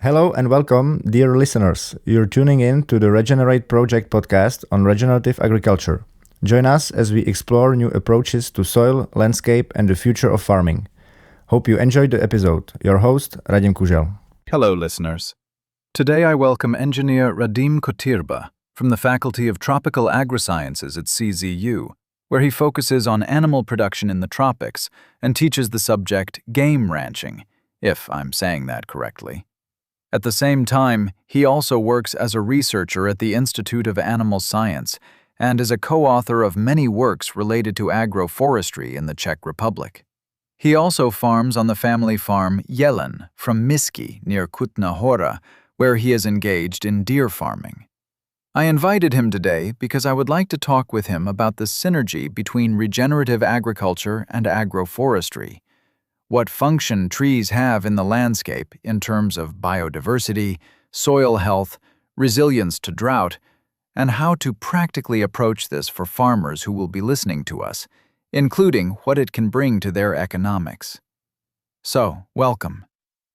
Hello and welcome, dear listeners. You're tuning in to the ReGENERATE project podcast on regenerative agriculture. Join us as we explore new approaches to soil, landscape, and the future of farming. Hope you enjoyed the episode. Your host, Radim Kužel. Hello, listeners. Today I welcome engineer Radim Kotrba from the Faculty of Tropical AgriSciences at CZU, where he focuses on animal production in the tropics and teaches the subject game ranching, if I'm saying that correctly. At the same time, he also works as a researcher at the Institute of Animal Science and is a co-author of many works related to agroforestry in the Czech Republic. He also farms on the family farm Jelen from Miski near Kutna Hora, where he is engaged in deer farming. I invited him today because I would like to talk with him about the synergy between regenerative agriculture and agroforestry, what function trees have in the landscape in terms of biodiversity, soil health, resilience to drought, and how to practically approach this for farmers who will be listening to us, including what it can bring to their economics. So, welcome.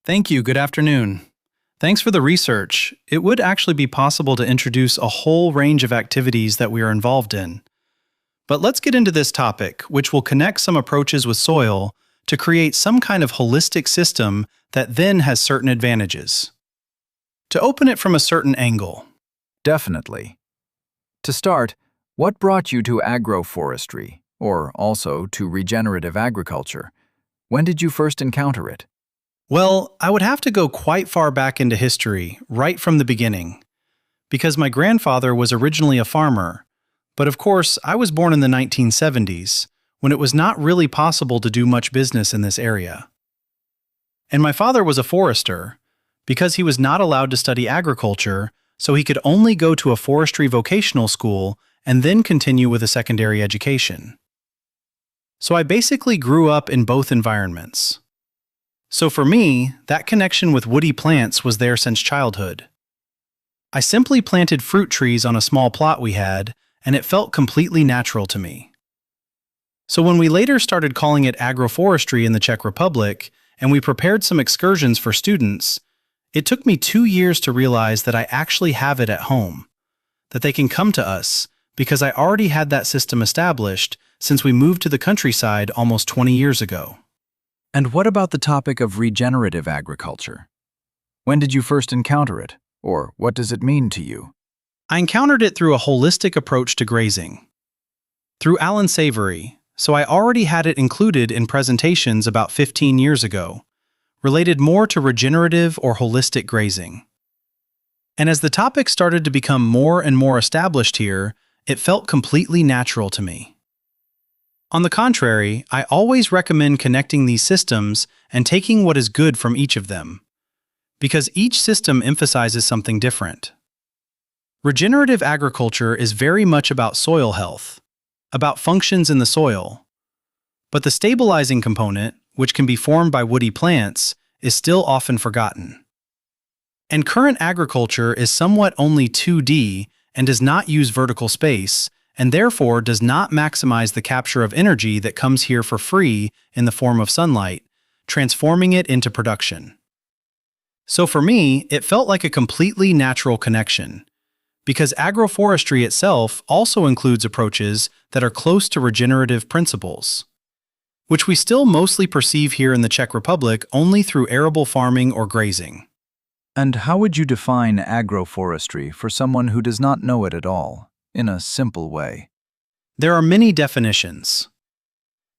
Thank you. Good afternoon. Thanks for the research. It would actually be possible to introduce a whole range of activities that we are involved in. But let's get into this topic, which will connect some approaches with soil to create some kind of holistic system that then has certain advantages. To open it from a certain angle. Definitely. To start, what brought you to agroforestry, or also to regenerative agriculture? When did you first encounter it? Well, I would have to go quite far back into history, right from the beginning, because my grandfather was originally a farmer, but of course I was born in the 1970s, when it was not really possible to do much business in this area. And my father was a forester, because he was not allowed to study agriculture, so he could only go to a forestry vocational school and then continue with a secondary education. So I basically grew up in both environments. So for me, that connection with woody plants was there since childhood. I simply planted fruit trees on a small plot we had, and it felt completely natural to me. So when we later started calling it agroforestry in the Czech Republic, and we prepared some excursions for students, it took me 2 years to realize that I actually have it at home, that they can come to us, because I already had that system established since we moved to the countryside almost 20 years ago. And what about the topic of regenerative agriculture? When did you first encounter it, or what does it mean to you? I encountered it through a holistic approach to grazing. Through Alan Savory, so I already had it included in presentations about 15 years ago, related more to regenerative or holistic grazing. And as the topic started to become more and more established here, it felt completely natural to me. On the contrary, I always recommend connecting these systems and taking what is good from each of them, because each system emphasizes something different. Regenerative agriculture is very much about soil health, about functions in the soil, but the stabilizing component, which can be formed by woody plants, is still often forgotten. And current agriculture is somewhat only 2D and does not use vertical space, and therefore does not maximize the capture of energy that comes here for free in the form of sunlight, transforming it into production. So for me, it felt like a completely natural connection, because agroforestry itself also includes approaches that are close to regenerative principles, which we still mostly perceive here in the Czech Republic only through arable farming or grazing. And how would you define agroforestry for someone who does not know it at all, in a simple way? There are many definitions.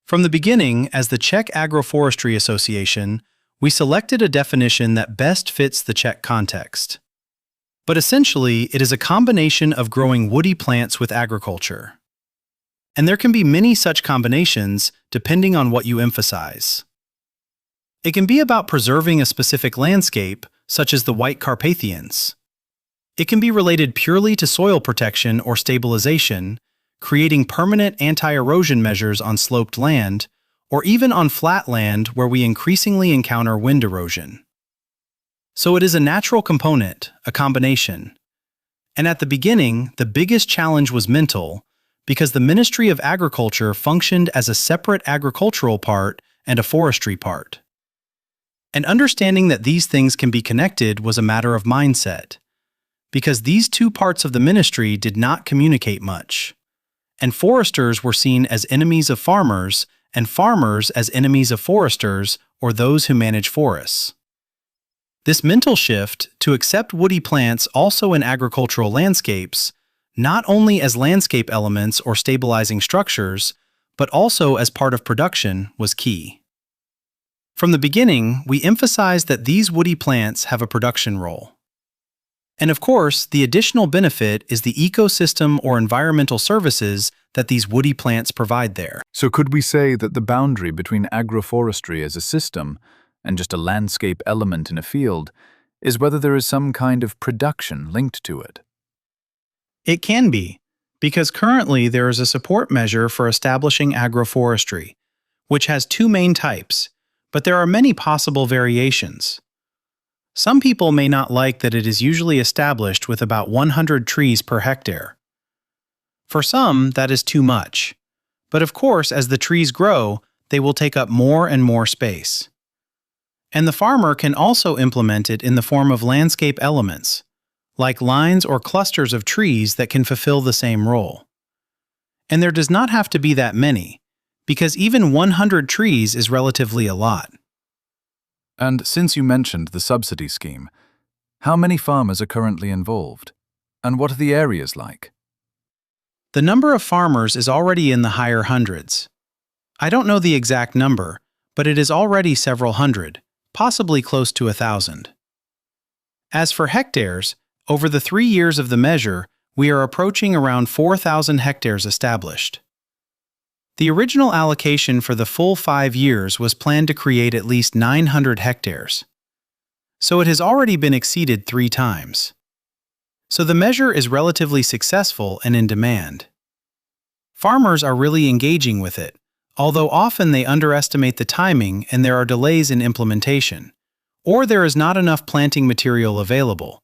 From the beginning, as the Czech Agroforestry Association, we selected a definition that best fits the Czech context. But essentially, it is a combination of growing woody plants with agriculture. And there can be many such combinations depending on what you emphasize. It can be about preserving a specific landscape, such as the White Carpathians. It can be related purely to soil protection or stabilization, creating permanent anti-erosion measures on sloped land, or even on flat land where we increasingly encounter wind erosion. So it is a natural component, a combination. And at the beginning, the biggest challenge was mental, because the Ministry of Agriculture functioned as a separate agricultural part and a forestry part. And understanding that these things can be connected was a matter of mindset, because these two parts of the ministry did not communicate much, and foresters were seen as enemies of farmers, and farmers as enemies of foresters or those who manage forests. This mental shift to accept woody plants also in agricultural landscapes, not only as landscape elements or stabilizing structures, but also as part of production, was key. From the beginning, we emphasized that these woody plants have a production role. And of course, the additional benefit is the ecosystem or environmental services that these woody plants provide there. So could we say that the boundary between agroforestry as a system and just a landscape element in a field is whether there is some kind of production linked to it? It can be, because currently there is a support measure for establishing agroforestry, which has two main types, but there are many possible variations. Some people may not like that it is usually established with about 100 trees per hectare. For some, that is too much. But of course, as the trees grow, they will take up more and more space. And the farmer can also implement it in the form of landscape elements, like lines or clusters of trees that can fulfill the same role. And there does not have to be that many, because even 100 trees is relatively a lot. And since you mentioned the subsidy scheme, how many farmers are currently involved? And what are the areas like? The number of farmers is already in the higher hundreds. I don't know the exact number, but it is already several hundred, possibly close to 1,000. As for hectares, over the 3 years of the measure, we are approaching around 4,000 hectares established. The original allocation for the full 5 years was planned to create at least 900 hectares. So it has already been exceeded 3 times. So the measure is relatively successful and in demand. Farmers are really engaging with it, although often they underestimate the timing and there are delays in implementation, or there is not enough planting material available,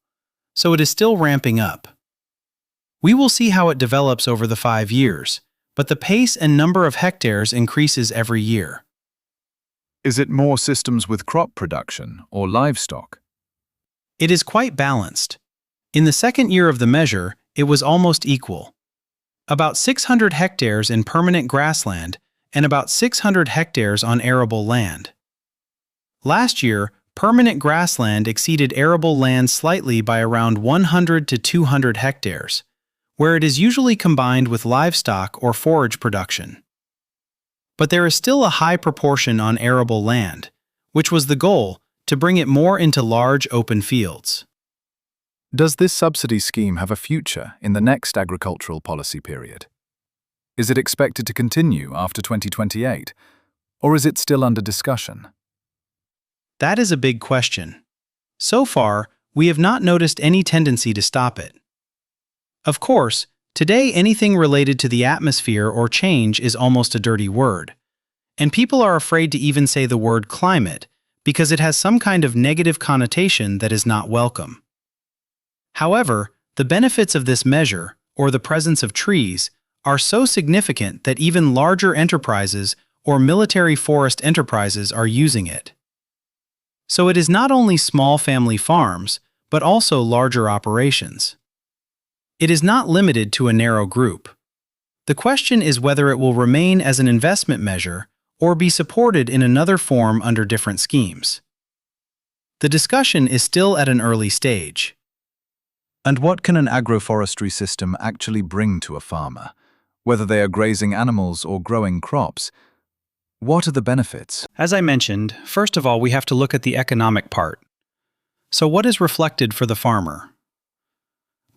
so it is still ramping up. We will see how it develops over the 5 years, but the pace and number of hectares increases every year. Is it more systems with crop production or livestock? It is quite balanced. In the second year of the measure, it was almost equal. About 600 hectares in permanent grassland and about 600 hectares on arable land. Last year, permanent grassland exceeded arable land slightly by around 100 to 200 hectares, where it is usually combined with livestock or forage production. But there is still a high proportion on arable land, which was the goal, to bring it more into large open fields. Does this subsidy scheme have a future in the next agricultural policy period? Is it expected to continue after 2028, or is it still under discussion? That is a big question. So far, we have not noticed any tendency to stop it. Of course, today anything related to the atmosphere or change is almost a dirty word, and people are afraid to even say the word climate because it has some kind of negative connotation that is not welcome. However, the benefits of this measure, or the presence of trees, are so significant that even larger enterprises or military forest enterprises are using it. So it is not only small family farms, but also larger operations. It is not limited to a narrow group. The question is whether it will remain as an investment measure or be supported in another form under different schemes. The discussion is still at an early stage. And what can an agroforestry system actually bring to a farmer, whether they are grazing animals or growing crops? What are the benefits? As I mentioned, first of all, we have to look at the economic part. So what is reflected for the farmer?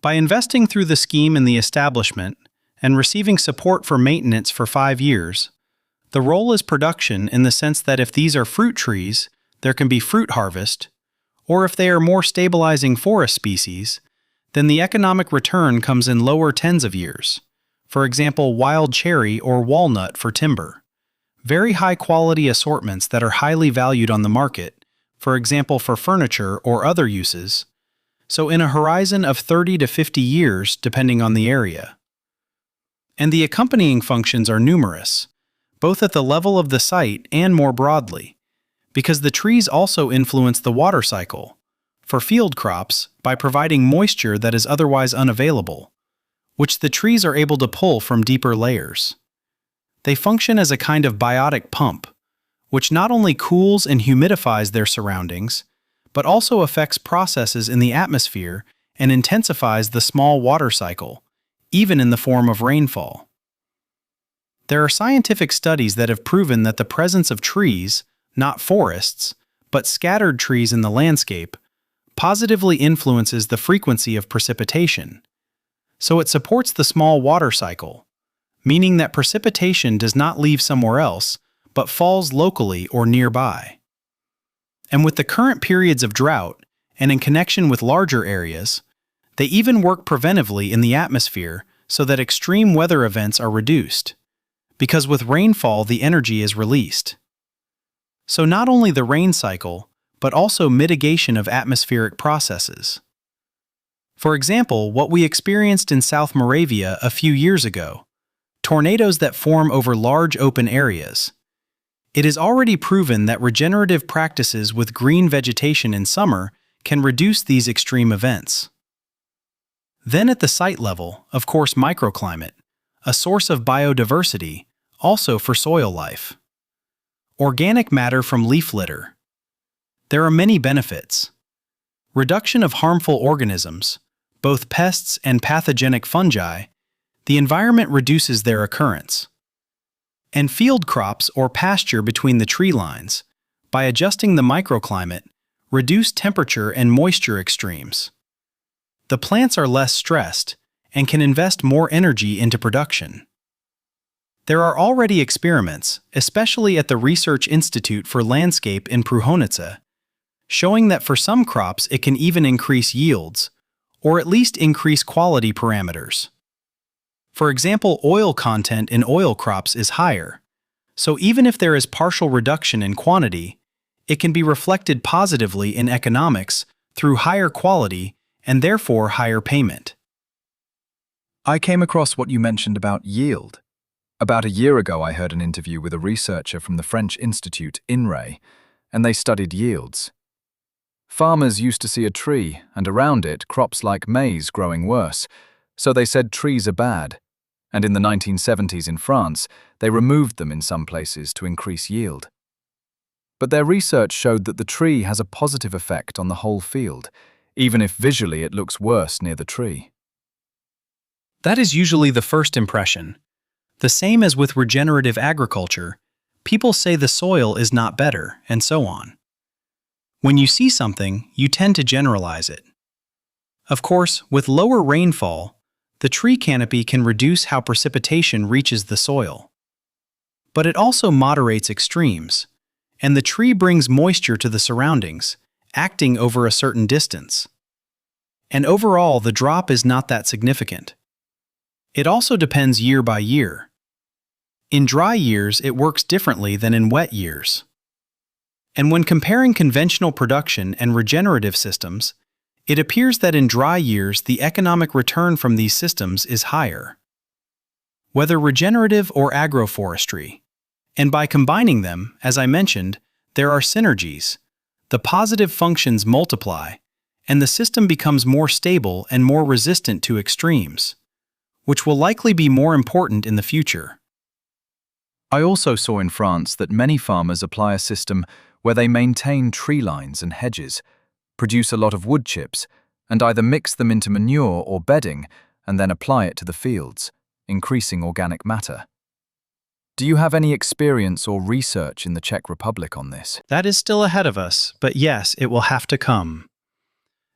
By investing through the scheme in the establishment and receiving support for maintenance for 5 years, the role is production in the sense that if these are fruit trees, there can be fruit harvest, or if they are more stabilizing forest species, then the economic return comes in lower tens of years. For example, wild cherry or walnut for timber. Very high-quality assortments that are highly valued on the market, for example for furniture or other uses, so in a horizon of 30 to 50 years depending on the area. And the accompanying functions are numerous, both at the level of the site and more broadly, because the trees also influence the water cycle for field crops by providing moisture that is otherwise unavailable, which the trees are able to pull from deeper layers. They function as a kind of biotic pump, which not only cools and humidifies their surroundings, but also affects processes in the atmosphere and intensifies the small water cycle, even in the form of rainfall. There are scientific studies that have proven that the presence of trees, not forests, but scattered trees in the landscape, positively influences the frequency of precipitation. So it supports the small water cycle, meaning that precipitation does not leave somewhere else, but falls locally or nearby. And with the current periods of drought, and in connection with larger areas, they even work preventively in the atmosphere so that extreme weather events are reduced, because with rainfall the energy is released. So not only the rain cycle, but also mitigation of atmospheric processes. For example, what we experienced in South Moravia a few years ago, tornadoes that form over large open areas. It is already proven that regenerative practices with green vegetation in summer can reduce these extreme events. Then at the site level, of course, microclimate, a source of biodiversity, also for soil life. Organic matter from leaf litter. There are many benefits. Reduction of harmful organisms, both pests and pathogenic fungi. The environment reduces their occurrence. And field crops or pasture between the tree lines, by adjusting the microclimate, reduce temperature and moisture extremes. The plants are less stressed and can invest more energy into production. There are already experiments, especially at the Research Institute for Landscape in Průhonice, showing that for some crops it can even increase yields, or at least increase quality parameters. For example, oil content in oil crops is higher, so even if there is partial reduction in quantity, it can be reflected positively in economics through higher quality and therefore higher payment. I came across what you mentioned about yield. About a year ago, I heard an interview with a researcher from the French Institute, INRAE, and they studied yields. Farmers used to see a tree, and around it, crops like maize growing worse, so they said trees are bad. And in the 1970s in France, they removed them in some places to increase yield. But their research showed that the tree has a positive effect on the whole field, even if visually it looks worse near the tree. That is usually the first impression. The same as with regenerative agriculture, people say the soil is not better, and so on. When you see something, you tend to generalize it. Of course, with lower rainfall, the tree canopy can reduce how precipitation reaches the soil. But it also moderates extremes, and the tree brings moisture to the surroundings, acting over a certain distance. And overall, the drop is not that significant. It also depends year by year. In dry years, it works differently than in wet years. And when comparing conventional production and regenerative systems, it appears that in dry years the economic return from these systems is higher. Whether regenerative or agroforestry. And by combining them, as I mentioned, there are synergies. The positive functions multiply, and the system becomes more stable and more resistant to extremes, which will likely be more important in the future. I also saw in France that many farmers apply a system where they maintain tree lines and hedges, produce a lot of wood chips, and either mix them into manure or bedding and then apply it to the fields, increasing organic matter. Do you have any experience or research in the Czech Republic on this? That is still ahead of us, but yes, it will have to come.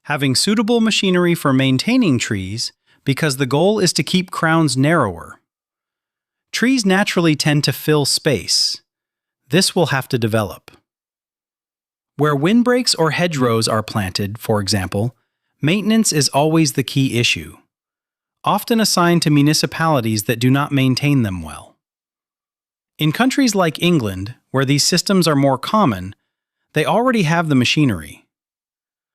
Having suitable machinery for maintaining trees, because the goal is to keep crowns narrower. Trees naturally tend to fill space. This will have to develop. Where windbreaks or hedgerows are planted, for example, maintenance is always the key issue, often assigned to municipalities that do not maintain them well. In countries like England, where these systems are more common, they already have the machinery.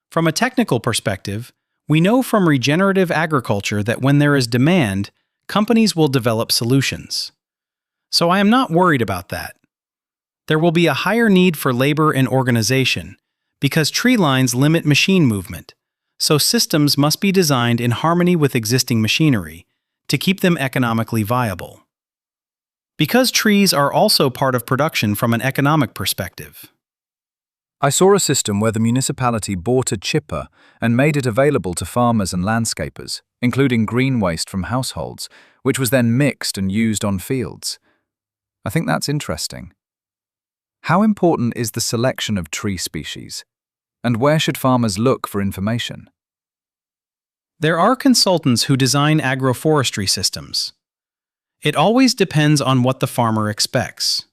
From a technical perspective, we know from regenerative agriculture that when there is demand, companies will develop solutions. So I am not worried about that. There will be a higher need for labor and organization because tree lines limit machine movement, so systems must be designed in harmony with existing machinery to keep them economically viable. Because trees are also part of production from an economic perspective. I saw a system where the municipality bought a chipper and made it available to farmers and landscapers, including green waste from households, which was then mixed and used on fields. I think that's interesting. How important is the selection of tree species? And where should farmers look for information? There are consultants who design agroforestry systems. It always depends on what the farmer expects.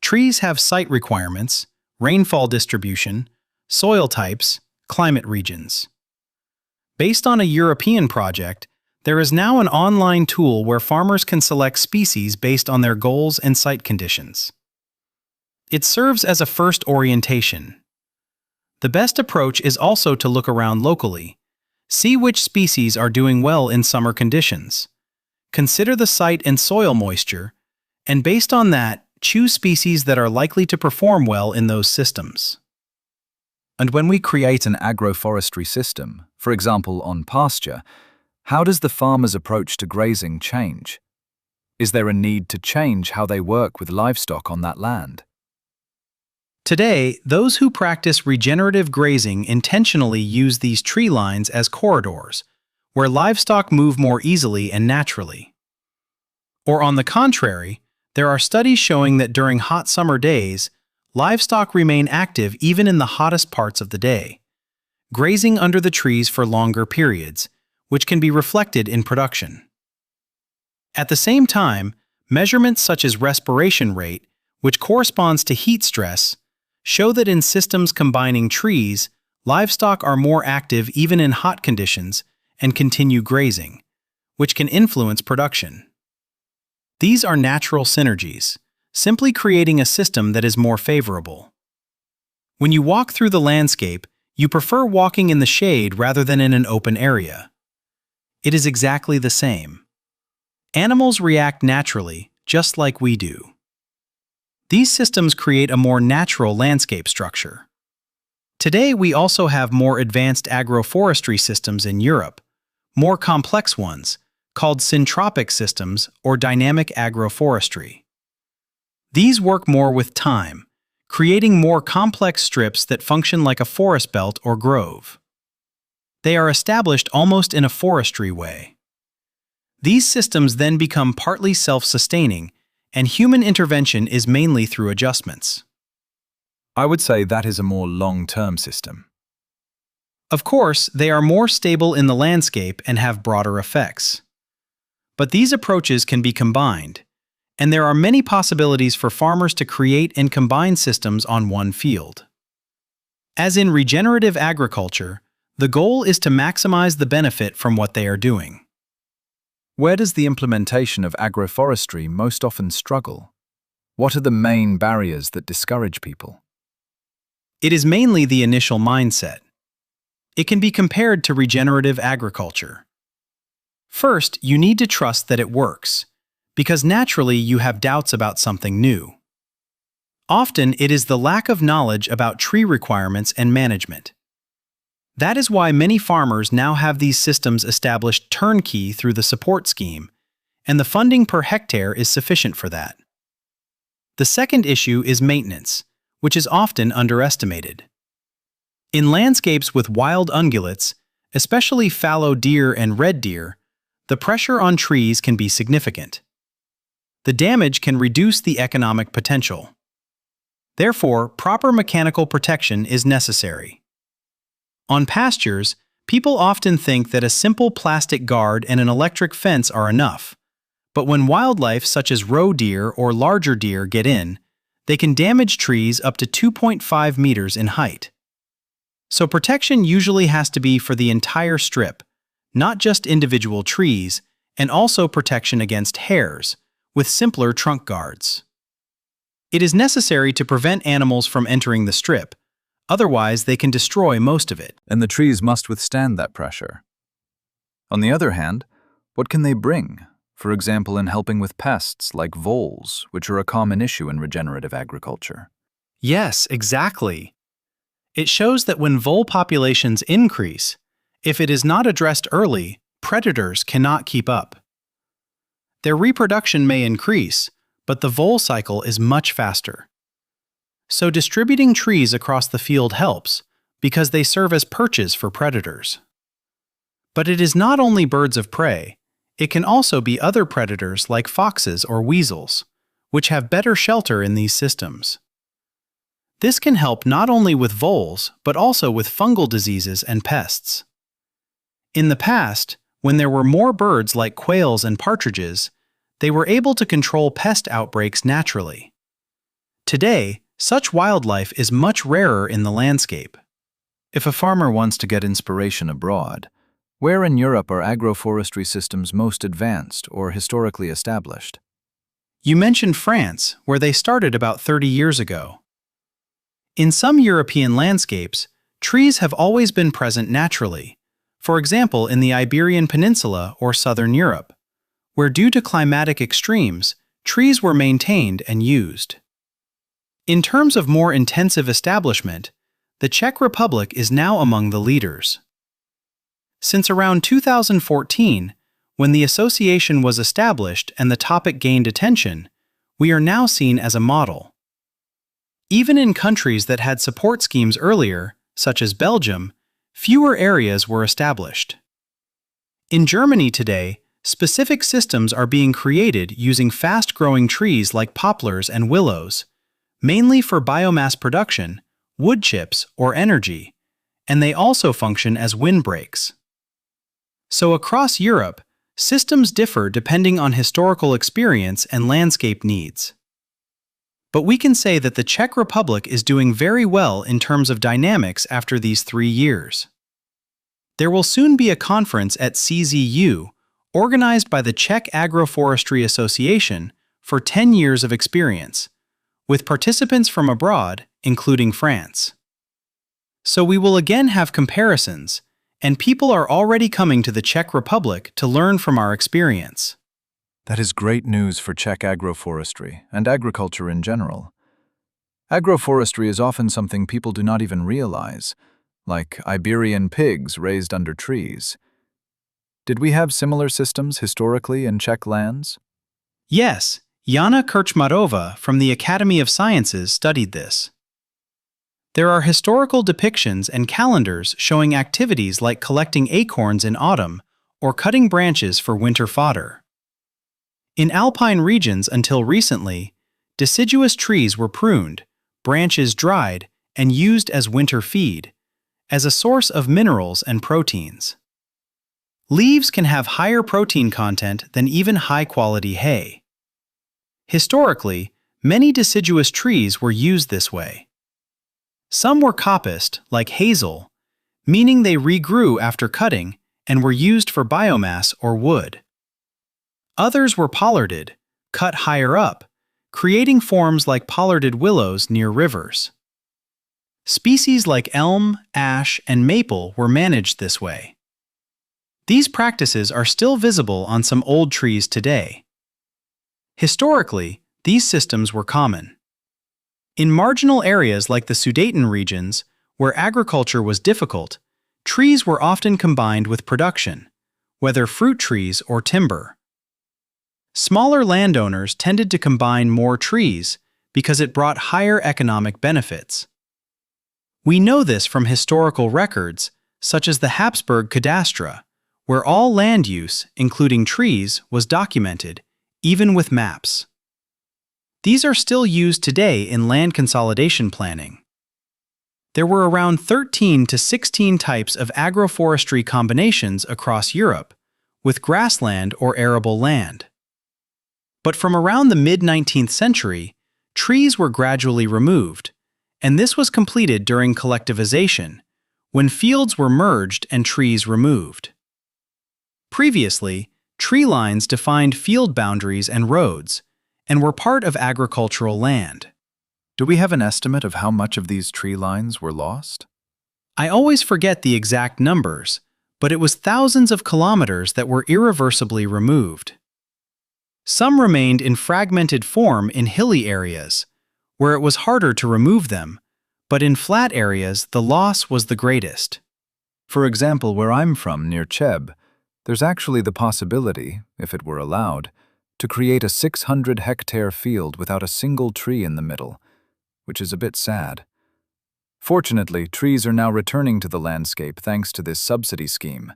Trees have site requirements, rainfall distribution, soil types, climate regions. Based on a European project, there is now an online tool where farmers can select species based on their goals and site conditions. It serves as a first orientation. The best approach is also to look around locally. See which species are doing well in summer conditions. Consider the site and soil moisture, and based on that, choose species that are likely to perform well in those systems. And when we create an agroforestry system, for example on pasture, how does the farmer's approach to grazing change? Is there a need to change how they work with livestock on that land? Today, those who practice regenerative grazing intentionally use these tree lines as corridors, where livestock move more easily and naturally. Or on the contrary, there are studies showing that during hot summer days, livestock remain active even in the hottest parts of the day, grazing under the trees for longer periods, which can be reflected in production. At the same time, measurements such as respiration rate, which corresponds to heat stress, show that in systems combining trees, livestock are more active even in hot conditions and continue grazing, which can influence production. These are natural synergies, simply creating a system that is more favorable. When you walk through the landscape, you prefer walking in the shade rather than in an open area. It is exactly the same. Animals react naturally, just like we do. These systems create a more natural landscape structure. Today, we also have more advanced agroforestry systems in Europe, more complex ones, called syntropic systems or dynamic agroforestry. These work more with time, creating more complex strips that function like a forest belt or grove. They are established almost in a forestry way. These systems then become partly self-sustaining, and human intervention is mainly through adjustments. I would say that is a more long-term system. Of course, they are more stable in the landscape and have broader effects. But these approaches can be combined, and there are many possibilities for farmers to create and combine systems on one field. As in regenerative agriculture, the goal is to maximize the benefit from what they are doing. Where does the implementation of agroforestry most often struggle? What are the main barriers that discourage people? It is mainly the initial mindset. It can be compared to regenerative agriculture. First, you need to trust that it works, because naturally you have doubts about something new. Often, it is the lack of knowledge about tree requirements and management. That is why many farmers now have these systems established turnkey through the support scheme, and the funding per hectare is sufficient for that. The second issue is maintenance, which is often underestimated. In landscapes with wild ungulates, especially fallow deer and red deer, the pressure on trees can be significant. The damage can reduce the economic potential. Therefore, proper mechanical protection is necessary. On pastures, people often think that a simple plastic guard and an electric fence are enough, but when wildlife such as roe deer or larger deer get in, they can damage trees up to 2.5 meters in height. So protection usually has to be for the entire strip, not just individual trees, and also protection against hares, with simpler trunk guards. It is necessary to prevent animals from entering the strip, otherwise they can destroy most of it. And the trees must withstand that pressure. On the other hand, what can they bring? for example in helping with pests like voles, which are a common issue in regenerative agriculture. Yes, exactly. It shows that when vole populations increase, if it is not addressed early, predators cannot keep up. Their reproduction may increase, but the vole cycle is much faster. So distributing trees across the field helps, because they serve as perches for predators. But it is not only birds of prey, it can also be other predators like foxes or weasels, which have better shelter in these systems. This can help not only with voles, but also with fungal diseases and pests. In the past, when there were more birds like quails and partridges, they were able to control pest outbreaks naturally. Today, such wildlife is much rarer in the landscape. If a farmer wants to get inspiration abroad, where in Europe are agroforestry systems most advanced or historically established? You mentioned France, where they started about 30 years ago. In some European landscapes, trees have always been present naturally, for example in the Iberian Peninsula or southern Europe, where due to climatic extremes, trees were maintained and used. In terms of more intensive establishment, the Czech Republic is now among the leaders. Since around 2014, when the association was established and the topic gained attention, we are now seen as a model. Even in countries that had support schemes earlier, such as Belgium, fewer areas were established. In Germany today, specific systems are being created using fast-growing trees like poplars and willows, mainly for biomass production, wood chips, or energy, and they also function as windbreaks. So across Europe, systems differ depending on historical experience and landscape needs. But we can say that the Czech Republic is doing very well in terms of dynamics after these 3 years. There will soon be a conference at CZU, organized by the Czech Agroforestry Association, for 10 years of experience, with participants from abroad, including France. So we will again have comparisons, and people are already coming to the Czech Republic to learn from our experience. That is great news for Czech agroforestry and agriculture in general. Agroforestry is often something people do not even realize, like Iberian pigs raised under trees. Did we have similar systems historically in Czech lands? Yes, Jana Krčmarová from the Academy of Sciences studied this. There are historical depictions and calendars showing activities like collecting acorns in autumn or cutting branches for winter fodder. In alpine regions until recently, deciduous trees were pruned, branches dried, and used as winter feed, as a source of minerals and proteins. Leaves can have higher protein content than even high-quality hay. Historically, many deciduous trees were used this way. Some were coppiced, like hazel, meaning they regrew after cutting and were used for biomass or wood. Others were pollarded, cut higher up, creating forms like pollarded willows near rivers. Species like elm, ash, and maple were managed this way. These practices are still visible on some old trees today. Historically, these systems were common. In marginal areas like the Sudeten regions, where agriculture was difficult, trees were often combined with production, whether fruit trees or timber. Smaller landowners tended to combine more trees because it brought higher economic benefits. We know this from historical records, such as the Habsburg Cadastre, where all land use, including trees, was documented, even with maps. These are still used today in land consolidation planning. There were around 13 to 16 types of agroforestry combinations across Europe, with grassland or arable land. But from around the mid-19th century, trees were gradually removed, and this was completed during collectivization, when fields were merged and trees removed. Previously, tree lines defined field boundaries and roads, and were part of agricultural land. Do we have an estimate of how much of these tree lines were lost? I always forget the exact numbers, but it was thousands of kilometers that were irreversibly removed. Some remained in fragmented form in hilly areas, where it was harder to remove them, but in flat areas the loss was the greatest. For example, where I'm from, near Cheb, there's actually the possibility, if it were allowed, to create a 600-hectare field without a single tree in the middle, which is a bit sad. Fortunately, trees are now returning to the landscape thanks to this subsidy scheme.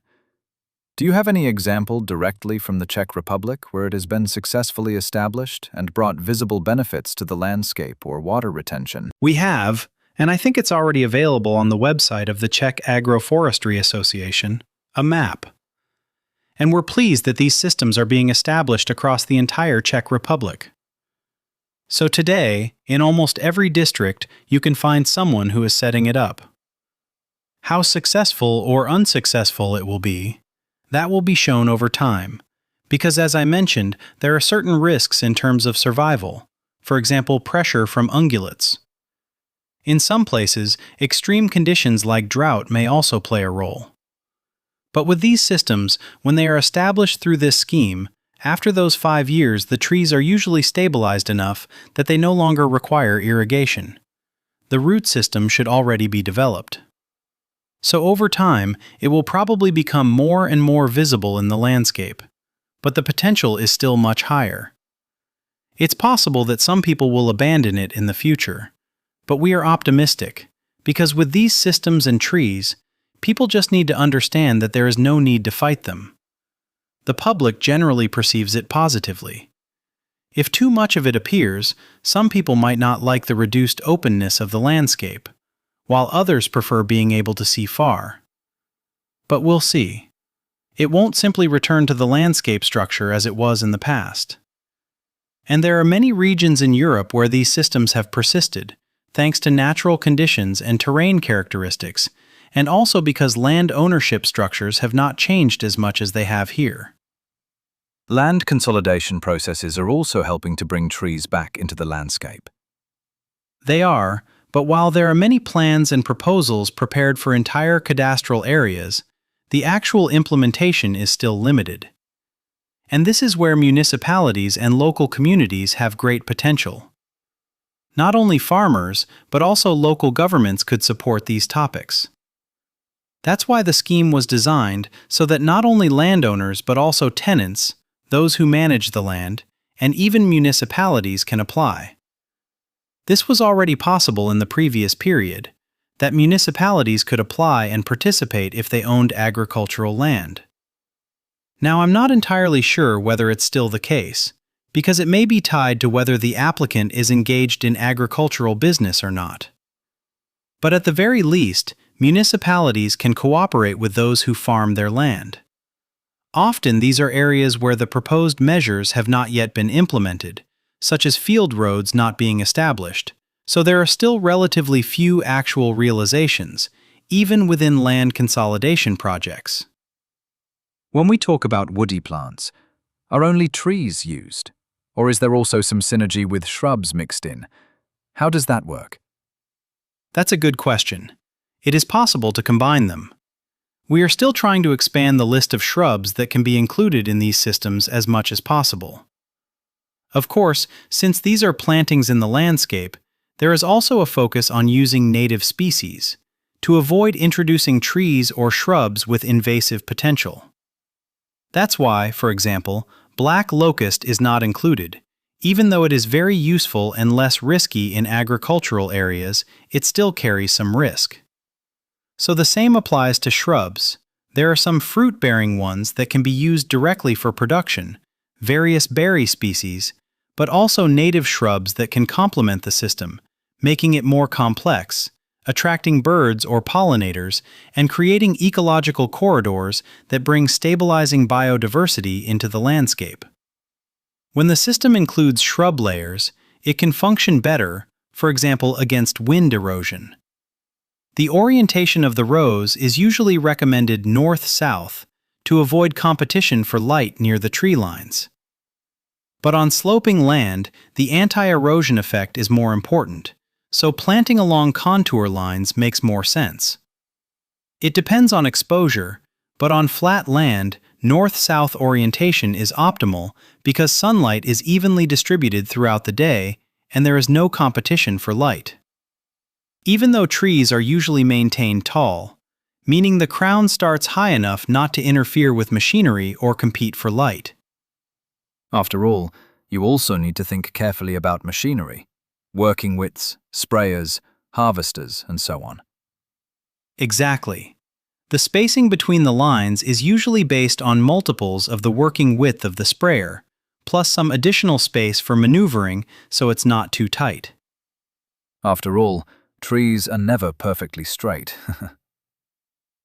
Do you have any example directly from the Czech Republic where it has been successfully established and brought visible benefits to the landscape or water retention? We have, and I think it's already available on the website of the Czech Agroforestry Association, a map. And we're pleased that these systems are being established across the entire Czech Republic. So today, in almost every district, you can find someone who is setting it up. How successful or unsuccessful it will be, that will be shown over time, because as I mentioned, there are certain risks in terms of survival, for example pressure from ungulates. In some places, extreme conditions like drought may also play a role. But with these systems, when they are established through this scheme, after those 5 years the trees are usually stabilized enough that they no longer require irrigation. The root system should already be developed. So over time, it will probably become more and more visible in the landscape, but the potential is still much higher. It's possible that some people will abandon it in the future, but we are optimistic, because with these systems and trees, people just need to understand that there is no need to fight them. The public generally perceives it positively. If too much of it appears, some people might not like the reduced openness of the landscape, while others prefer being able to see far. But we'll see. It won't simply return to the landscape structure as it was in the past. And there are many regions in Europe where these systems have persisted, thanks to natural conditions and terrain characteristics, and also because land ownership structures have not changed as much as they have here. Land consolidation processes are also helping to bring trees back into the landscape. They are, but while there are many plans and proposals prepared for entire cadastral areas, the actual implementation is still limited. And this is where municipalities and local communities have great potential. Not only farmers, but also local governments could support these topics. That's why the scheme was designed so that not only landowners but also tenants, those who manage the land, and even municipalities can apply. This was already possible in the previous period, that municipalities could apply and participate if they owned agricultural land. Now I'm not entirely sure whether it's still the case, because it may be tied to whether the applicant is engaged in agricultural business or not. But at the very least, municipalities can cooperate with those who farm their land. Often these are areas where the proposed measures have not yet been implemented, such as field roads not being established, so there are still relatively few actual realizations, even within land consolidation projects. When we talk about woody plants, are only trees used? Or is there also some synergy with shrubs mixed in? How does that work? That's a good question. It is possible to combine them. We are still trying to expand the list of shrubs that can be included in these systems as much as possible. Of course, since these are plantings in the landscape, there is also a focus on using native species, to avoid introducing trees or shrubs with invasive potential. That's why, for example, black locust is not included. Even though it is very useful and less risky in agricultural areas, it still carries some risk. So the same applies to shrubs. There are some fruit-bearing ones that can be used directly for production, various berry species, but also native shrubs that can complement the system, making it more complex, attracting birds or pollinators, and creating ecological corridors that bring stabilizing biodiversity into the landscape. When the system includes shrub layers, it can function better, for example against wind erosion. The orientation of the rows is usually recommended north-south to avoid competition for light near the tree lines. But on sloping land, the anti-erosion effect is more important, so planting along contour lines makes more sense. It depends on exposure, but on flat land, north-south orientation is optimal because sunlight is evenly distributed throughout the day and there is no competition for light. Even though trees are usually maintained tall, meaning the crown starts high enough not to interfere with machinery or compete for light. After all, you also need to think carefully about machinery, working widths, sprayers, harvesters, and so on. Exactly. The spacing between the lines is usually based on multiples of the working width of the sprayer, plus some additional space for maneuvering so it's not too tight. After all, trees are never perfectly straight.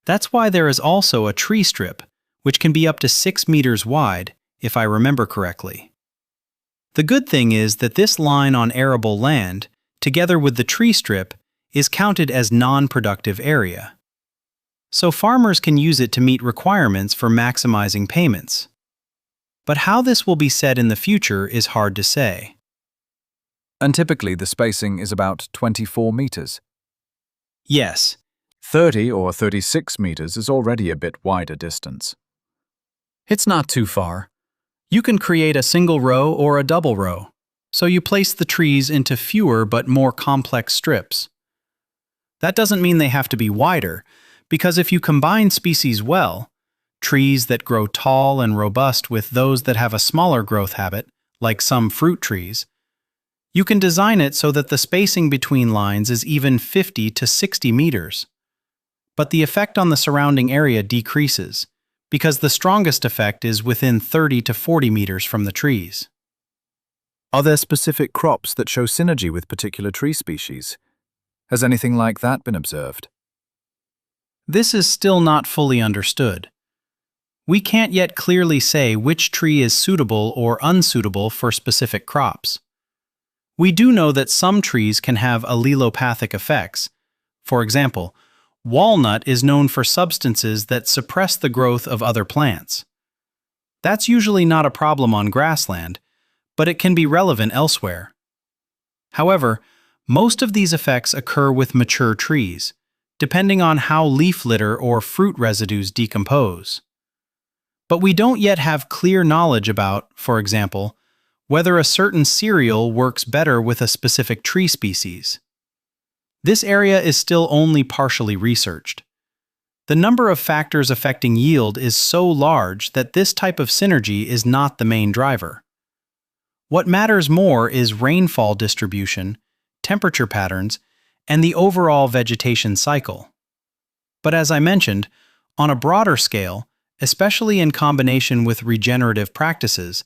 That's why there is also a tree strip, which can be up to 6 meters wide, if I remember correctly. The good thing is that this line on arable land, together with the tree strip, is counted as non-productive area. So farmers can use it to meet requirements for maximizing payments. But how this will be set in the future is hard to say. And typically the spacing is about 24 meters. Yes. 30 or 36 meters is already a bit wider distance. It's not too far. You can create a single row or a double row, so you place the trees into fewer but more complex strips. That doesn't mean they have to be wider, because if you combine species well, trees that grow tall and robust with those that have a smaller growth habit, like some fruit trees, you can design it so that the spacing between lines is even 50 to 60 meters. But the effect on the surrounding area decreases, because the strongest effect is within 30 to 40 meters from the trees. Are there specific crops that show synergy with particular tree species? Has anything like that been observed? This is still not fully understood. We can't yet clearly say which tree is suitable or unsuitable for specific crops. We do know that some trees can have allelopathic effects. For example, walnut is known for substances that suppress the growth of other plants. That's usually not a problem on grassland, but it can be relevant elsewhere. However, most of these effects occur with mature trees, depending on how leaf litter or fruit residues decompose. But we don't yet have clear knowledge about, for example, whether a certain cereal works better with a specific tree species. This area is still only partially researched. The number of factors affecting yield is so large that this type of synergy is not the main driver. What matters more is rainfall distribution, temperature patterns, and the overall vegetation cycle. But as I mentioned, on a broader scale, especially in combination with regenerative practices,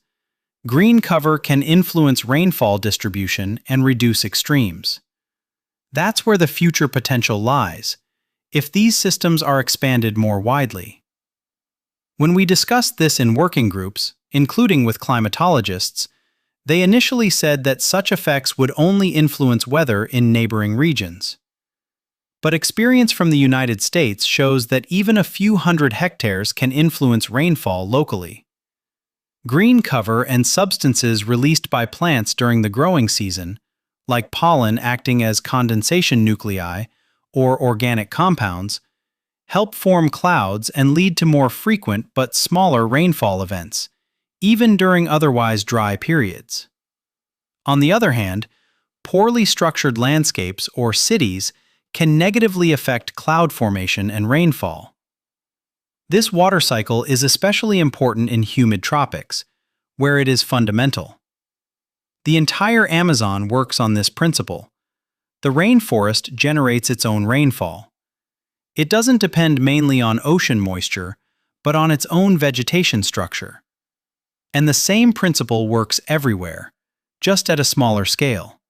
green cover can influence rainfall distribution and reduce extremes. That's where the future potential lies, if these systems are expanded more widely. When we discussed this in working groups, including with climatologists, they initially said that such effects would only influence weather in neighboring regions. But experience from the United States shows that even a few hundred hectares can influence rainfall locally. Green cover and substances released by plants during the growing season, like pollen acting as condensation nuclei or organic compounds, help form clouds and lead to more frequent but smaller rainfall events, even during otherwise dry periods. On the other hand, poorly structured landscapes or cities can negatively affect cloud formation and rainfall. This water cycle is especially important in humid tropics, where it is fundamental. The entire Amazon works on this principle. The rainforest generates its own rainfall. It doesn't depend mainly on ocean moisture, but on its own vegetation structure. And the same principle works everywhere, just at a smaller scale.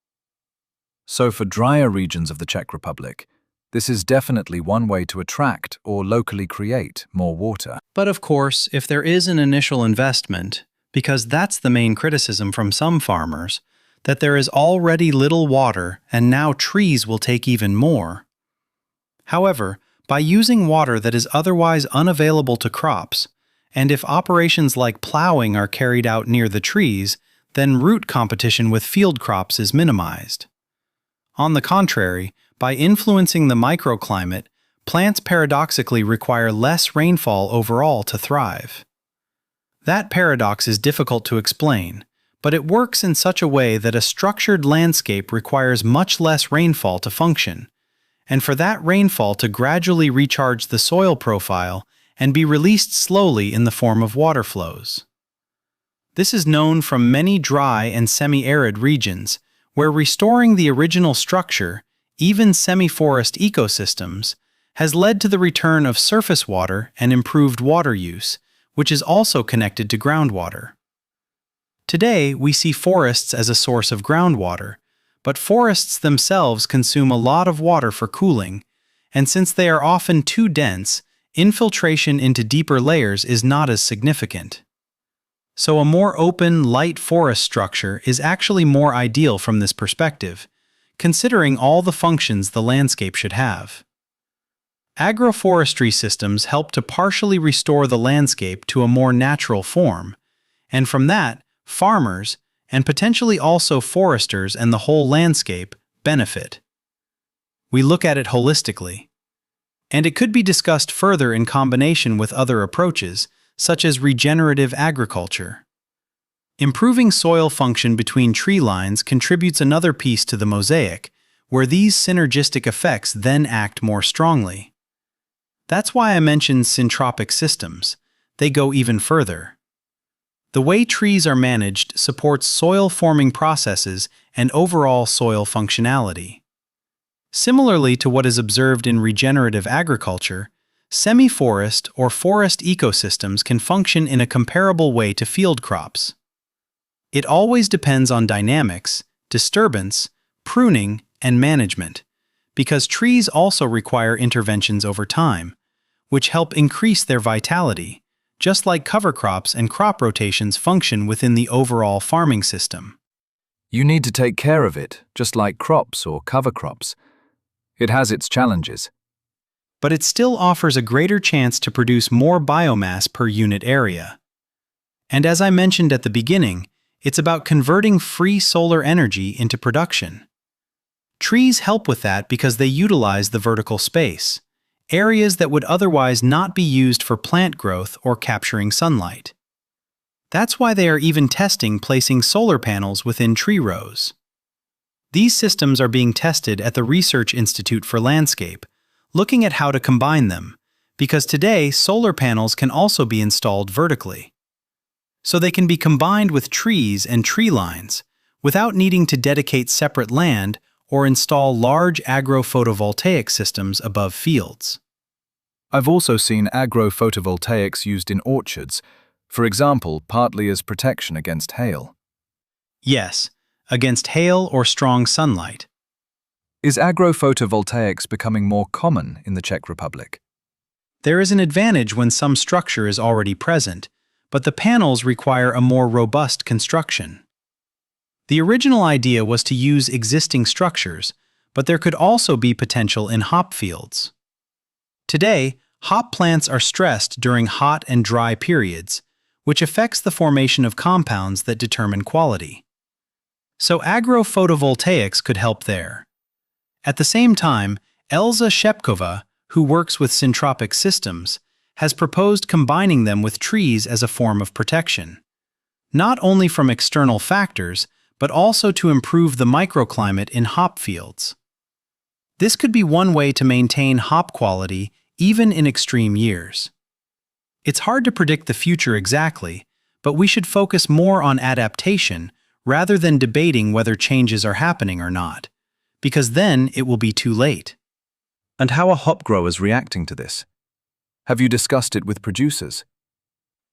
So for drier regions of the Czech Republic, this is definitely one way to attract or locally create more water. But of course, if there is an initial investment, because that's the main criticism from some farmers, that there is already little water and now trees will take even more. However, by using water that is otherwise unavailable to crops, and if operations like plowing are carried out near the trees, then root competition with field crops is minimized. On the contrary, by influencing the microclimate, plants paradoxically require less rainfall overall to thrive. That paradox is difficult to explain, but it works in such a way that a structured landscape requires much less rainfall to function, and for that rainfall to gradually recharge the soil profile and be released slowly in the form of water flows. This is known from many dry and semi-arid regions, where restoring the original structure, even semi-forest ecosystems, has led to the return of surface water and improved water use, which is also connected to groundwater. Today, we see forests as a source of groundwater, but forests themselves consume a lot of water for cooling, and since they are often too dense, infiltration into deeper layers is not as significant. So a more open, light forest structure is actually more ideal from this perspective, considering all the functions the landscape should have. Agroforestry systems help to partially restore the landscape to a more natural form, and from that, farmers, and potentially also foresters and the whole landscape, benefit. We look at it holistically. And it could be discussed further in combination with other approaches, such as regenerative agriculture. Improving soil function between tree lines contributes another piece to the mosaic, where these synergistic effects then act more strongly. That's why I mentioned syntropic systems. They go even further. The way trees are managed supports soil-forming processes and overall soil functionality. Similarly to what is observed in regenerative agriculture, semi-forest or forest ecosystems can function in a comparable way to field crops. It always depends on dynamics, disturbance, pruning, and management, because trees also require interventions over time, which help increase their vitality, just like cover crops and crop rotations function within the overall farming system. You need to take care of it, just like crops or cover crops. It has its challenges. But it still offers a greater chance to produce more biomass per unit area. And as I mentioned at the beginning, it's about converting free solar energy into production. Trees help with that because they utilize the vertical space, areas that would otherwise not be used for plant growth or capturing sunlight. That's why they are even testing placing solar panels within tree rows. These systems are being tested at the Research Institute for Landscape, looking at how to combine them, because today solar panels can also be installed vertically. So they can be combined with trees and tree lines, without needing to dedicate separate land or install large agro-photovoltaic systems above fields. I've also seen agro-photovoltaics used in orchards, for example, partly as protection against hail. Yes, against hail or strong sunlight. Is agro-photovoltaics becoming more common in the Czech Republic? There is an advantage when some structure is already present, but the panels require a more robust construction. The original idea was to use existing structures, but there could also be potential in hop fields. Today, hop plants are stressed during hot and dry periods, which affects the formation of compounds that determine quality. So agro-photovoltaics could help there. At the same time, Elza Shepkova, who works with syntropic systems, has proposed combining them with trees as a form of protection, not only from external factors, but also to improve the microclimate in hop fields. This could be one way to maintain hop quality even in extreme years. It's hard to predict the future exactly, but we should focus more on adaptation rather than debating whether changes are happening or not, because then it will be too late. And how are hop growers reacting to this? Have you discussed it with producers?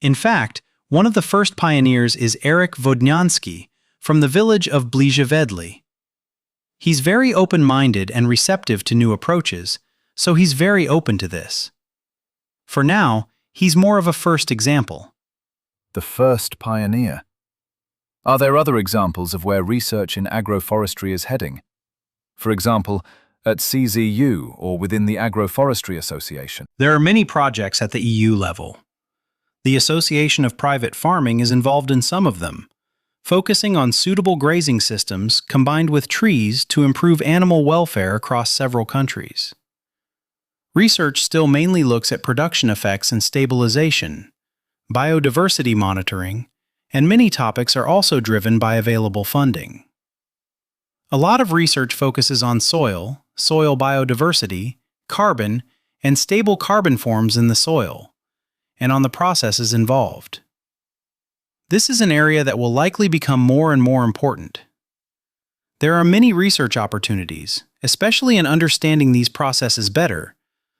In fact, one of the first pioneers is Eric Vodnyansky from the village of Bliževedli. He's very open-minded and receptive to new approaches, so he's very open to this. For now, he's more of a first example. The first pioneer. Are there other examples of where research in agroforestry is heading? For example, at CZU or within the Agroforestry Association? There are many projects at the EU level. The Association of Private Farming is involved in some of them, focusing on suitable grazing systems combined with trees to improve animal welfare across several countries. Research still mainly looks at production effects and stabilization, biodiversity monitoring, and many topics are also driven by available funding. A lot of research focuses on soil biodiversity, carbon, and stable carbon forms in the soil, and on the processes involved. This is an area that will likely become more and more important. There are many research opportunities, especially in understanding these processes better,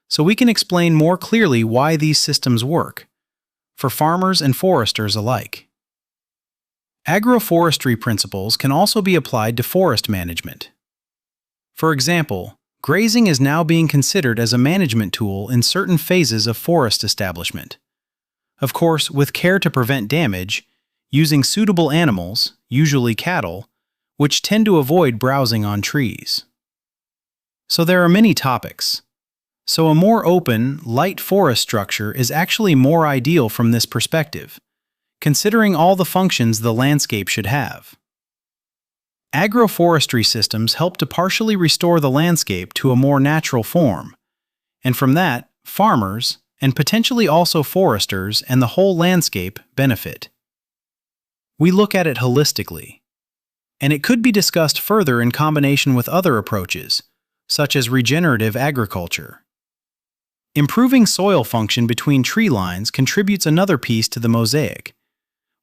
so we can explain more clearly why these systems work, for farmers and foresters alike. Agroforestry principles can also be applied to forest management. For example, grazing is now being considered as a management tool in certain phases of forest establishment. Of course, with care to prevent damage, using suitable animals, usually cattle, which tend to avoid browsing on trees. So there are many topics. So a more open, light forest structure is actually more ideal from this perspective, considering all the functions the landscape should have. Agroforestry systems help to partially restore the landscape to a more natural form, and from that, farmers, and potentially also foresters and the whole landscape benefit. We look at it holistically, and it could be discussed further in combination with other approaches, such as regenerative agriculture. Improving soil function between tree lines contributes another piece to the mosaic,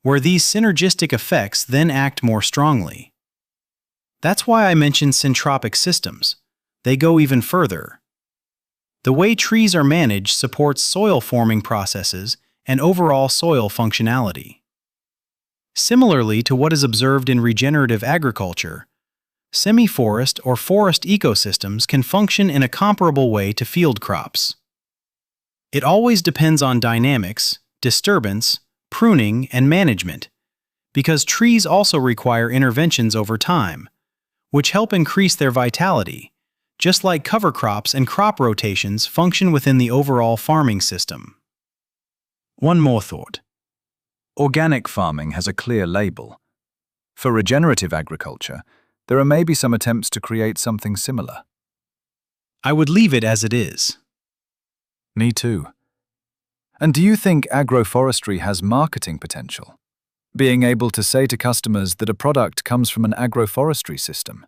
where these synergistic effects then act more strongly. That's why I mentioned syntropic systems. They go even further. The way trees are managed supports soil-forming processes and overall soil functionality. Similarly to what is observed in regenerative agriculture, semi-forest or forest ecosystems can function in a comparable way to field crops. It always depends on dynamics, disturbance, pruning, and management, because trees also require interventions over time, which help increase their vitality, just like cover crops and crop rotations function within the overall farming system. One more thought. Organic farming has a clear label. For regenerative agriculture, there are maybe some attempts to create something similar. I would leave it as it is. Me too. And do you think agroforestry has marketing potential? Being able to say to customers that a product comes from an agroforestry system?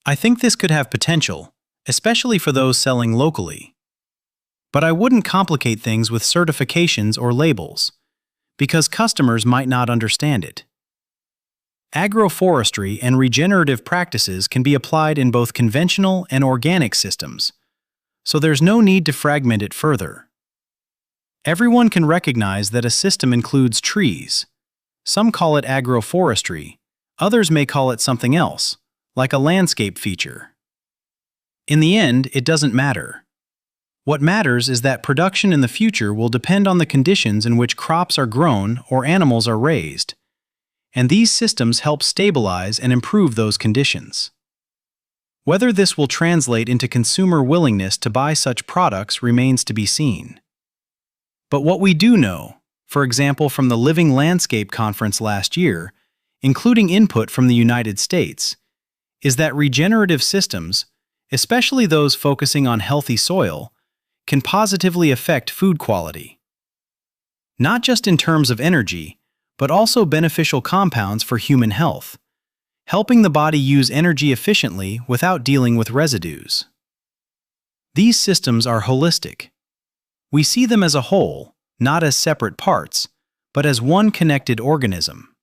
I think this could have potential, especially for those selling locally. But I wouldn't complicate things with certifications or labels, because customers might not understand it. Agroforestry and regenerative practices can be applied in both conventional and organic systems, so there's no need to fragment it further. Everyone can recognize that a system includes trees. Some call it agroforestry, others may call it something else, like a landscape feature. In the end, it doesn't matter. What matters is that production in the future will depend on the conditions in which crops are grown or animals are raised, and these systems help stabilize and improve those conditions. Whether this will translate into consumer willingness to buy such products remains to be seen. But what we do know, for example from the Living Landscape Conference last year, including input from the United States, is that regenerative systems, especially those focusing on healthy soil, can positively affect food quality. Not just in terms of energy, but also beneficial compounds for human health, helping the body use energy efficiently without dealing with residues. These systems are holistic. We see them as a whole, not as separate parts, but as one connected organism.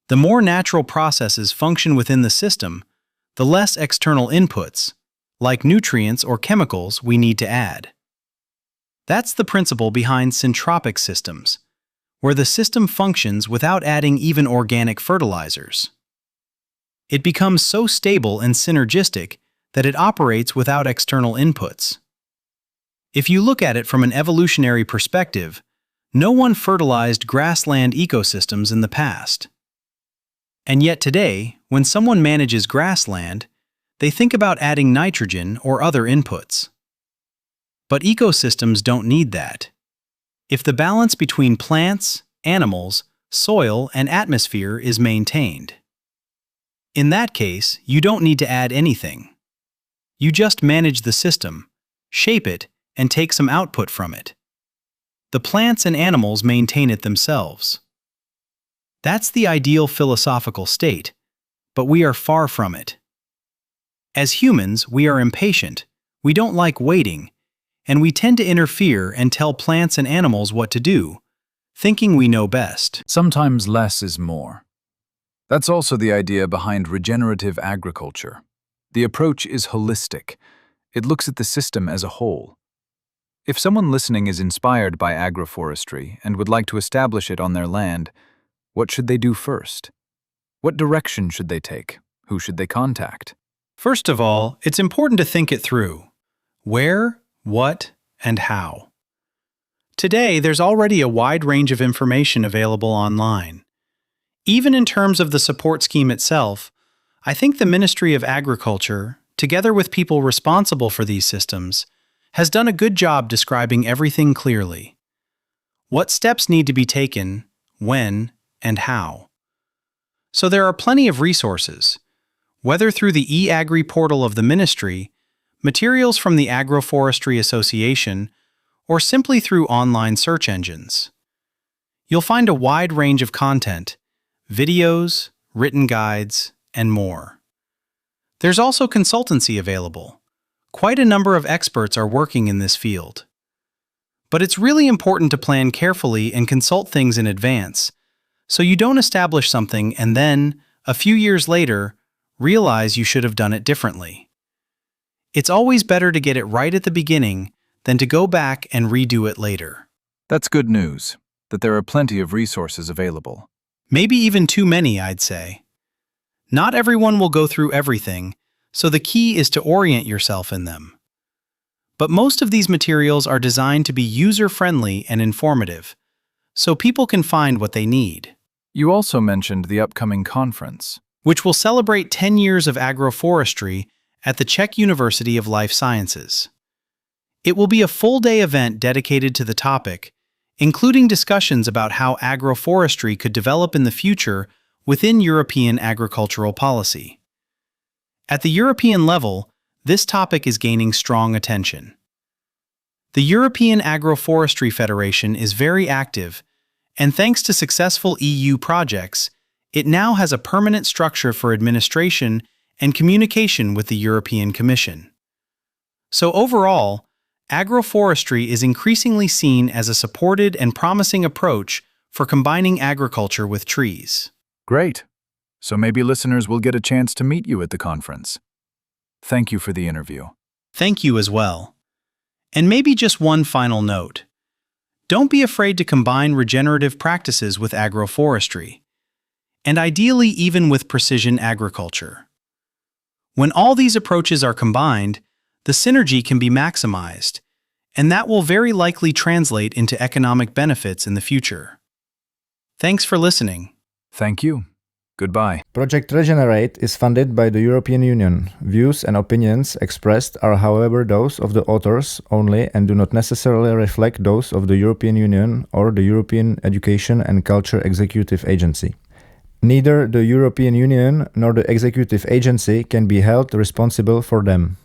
The more natural processes function within the system, the less external inputs, like nutrients or chemicals, we need to add. That's the principle behind syntropic systems, where the system functions without adding even organic fertilizers. It becomes so stable and synergistic that it operates without external inputs. If you look at it from an evolutionary perspective, no one fertilized grassland ecosystems in the past. And yet today, when someone manages grassland, they think about adding nitrogen or other inputs. But ecosystems don't need that. If the balance between plants, animals, soil, and atmosphere is maintained. In that case, you don't need to add anything. You just manage the system, shape it, and take some output from it. the plants and animals maintain it themselves. That's the ideal philosophical state, but we are far from it. As humans, we are impatient, we don't like waiting, and we tend to interfere and tell plants and animals what to do, thinking we know best. Sometimes less is more. That's also the idea behind regenerative agriculture. The approach is holistic. It looks at the system as a whole. If someone listening is inspired by agroforestry and would like to establish it on their land, what should they do first? What direction should they take? Who should they contact? First of all, it's important to think it through. Where, what, and how. Today, there's already a wide range of information available online. Even in terms of the support scheme itself, I think the Ministry of Agriculture, together with people responsible for these systems, has done a good job describing everything clearly. What steps need to be taken, when, and how. So there are plenty of resources, whether through the e-Agri portal of the Ministry, materials from the Agroforestry Association, or simply through online search engines. You'll find a wide range of content, videos, written guides, and more. There's also consultancy available. Quite a number of experts are working in this field. But it's really important to plan carefully and consult things in advance, so you don't establish something and then, a few years later, realize you should have done it differently. It's always better to get it right at the beginning than to go back and redo it later. That's good news, that there are plenty of resources available. Maybe even too many, I'd say. Not everyone will go through everything, so the key is to orient yourself in them. But most of these materials are designed to be user-friendly and informative, so people can find what they need. You also mentioned the upcoming conference, which will celebrate 10 years of agroforestry at the Czech University of Life Sciences. It will be a full-day event dedicated to the topic, including discussions about how agroforestry could develop in the future within European agricultural policy. At the European level, this topic is gaining strong attention. The European Agroforestry Federation is very active, and thanks to successful EU projects, it now has a permanent structure for administration and communication with the European Commission. So overall, agroforestry is increasingly seen as a supported and promising approach for combining agriculture with trees. Great. So maybe listeners will get a chance to meet you at the conference. Thank you for the interview. Thank you as well. And maybe just one final note. Don't be afraid to combine regenerative practices with agroforestry, and ideally even with precision agriculture. When all these approaches are combined, the synergy can be maximized, and that will very likely translate into economic benefits in the future. Thanks for listening. Thank you. Goodbye. Project ReGENERATE is funded by the European Union. Views and opinions expressed are, however, those of the authors only and do not necessarily reflect those of the European Union or the European Education and Culture Executive Agency. Neither the European Union nor the Executive Agency can be held responsible for them.